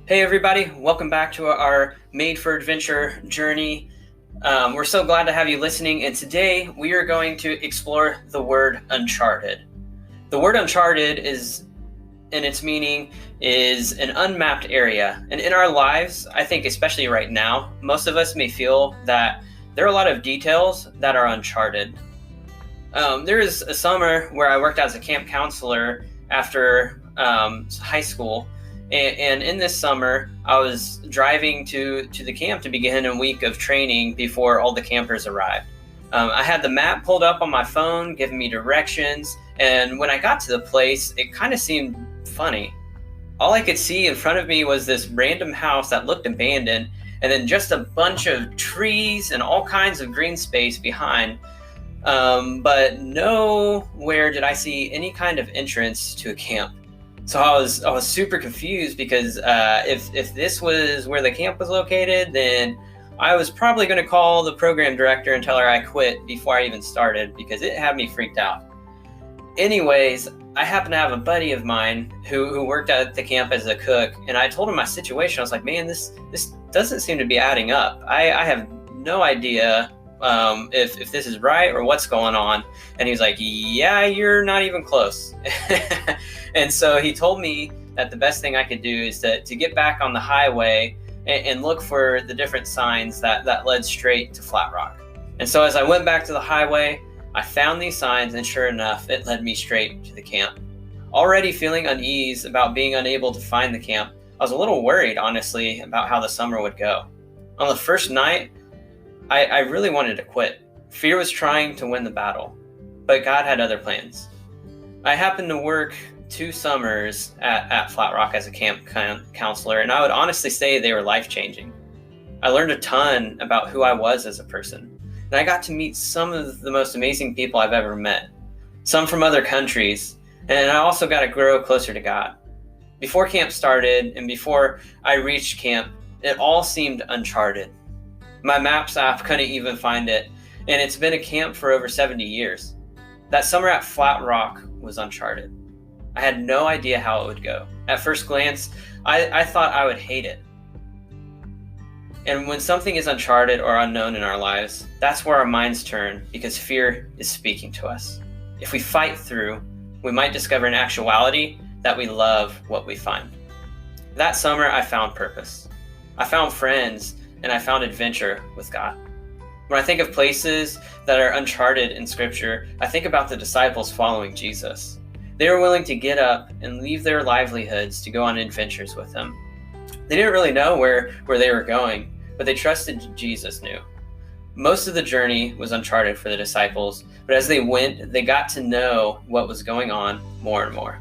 Hey everybody, welcome back to our Made for Adventure journey. We're so glad to have you listening, and today we are going to explore the word Uncharted. The word Uncharted is, in its meaning, is an unmapped area. And in our lives, I think especially right now, most of us may feel that there are a lot of details that are uncharted. There is a summer where I worked as a camp counselor after high school. And in this summer, I was driving to the camp to begin a week of training before all the campers arrived. I had the map pulled up on my phone, giving me directions. And when I got to the place, it kind of seemed funny. All I could see in front of me was this random house that looked abandoned, and then just a bunch of trees and all kinds of green space behind. But nowhere did I see any kind of entrance to a camp. So I was super confused because if this was where the camp was located, then I was probably going to call the program director and tell her I quit before I even started, because it had me freaked out. Anyways, I happened to have a buddy of mine who worked at the camp as a cook, and I told him my situation. I was like, man, this doesn't seem to be adding up. I have no idea if this is right or what's going on. And he was like, yeah, you're not even close. And so he told me that the best thing I could do is to get back on the highway and look for the different signs that led straight to Flat Rock. And so as I went back to the highway, I found these signs, and sure enough, it led me straight to the camp. Already feeling unease about being unable to find the camp, I was a little worried, honestly, about how the summer would go. On the first night, I really wanted to quit. Fear was trying to win the battle, but God had other plans. I happened to work 2 summers at Flat Rock as a camp counselor, and I would honestly say they were life-changing. I learned a ton about who I was as a person, and I got to meet some of the most amazing people I've ever met, some from other countries, and I also got to grow closer to God. Before camp started and before I reached camp, it all seemed uncharted. My Maps app couldn't even find it, and it's been a camp for over 70 years. That summer at Flat Rock was uncharted. I had no idea how it would go. At first glance, I thought I would hate it. And when something is uncharted or unknown in our lives, that's where our minds turn, because fear is speaking to us. If we fight through, we might discover in actuality that we love what we find. That summer, I found purpose. I found friends, and I found adventure with God. When I think of places that are uncharted in Scripture, I think about the disciples following Jesus. They were willing to get up and leave their livelihoods to go on adventures with him. They didn't really know where they were going, but they trusted Jesus knew. Most of the journey was uncharted for the disciples, but as they went, they got to know what was going on more and more.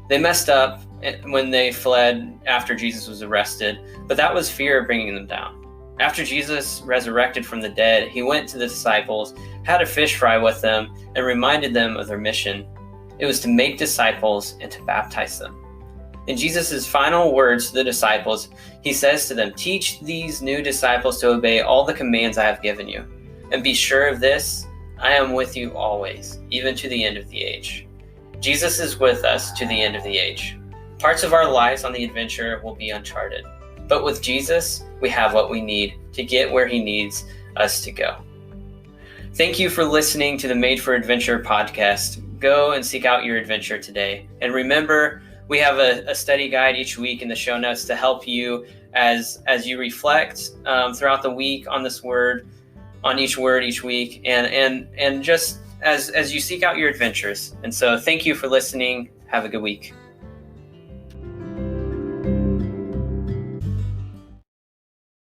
They messed up when they fled after Jesus was arrested, but that was fear bringing them down. After Jesus resurrected from the dead, he went to the disciples, had a fish fry with them, and reminded them of their mission. It was to make disciples and to baptize them. In Jesus' final words to the disciples, he says to them, "Teach these new disciples to obey all the commands I have given you. And be sure of this, I am with you always, even to the end of the age." Jesus is with us to the end of the age. Parts of our lives on the adventure will be uncharted. But with Jesus, we have what we need to get where he needs us to go. Thank you for listening to the Made for Adventure podcast. Go and seek out your adventure today. And remember, we have a study guide each week in the show notes to help you as you reflect throughout the week on this word, on each word each week, and just as you seek out your adventures. And so thank you for listening. Have a good week.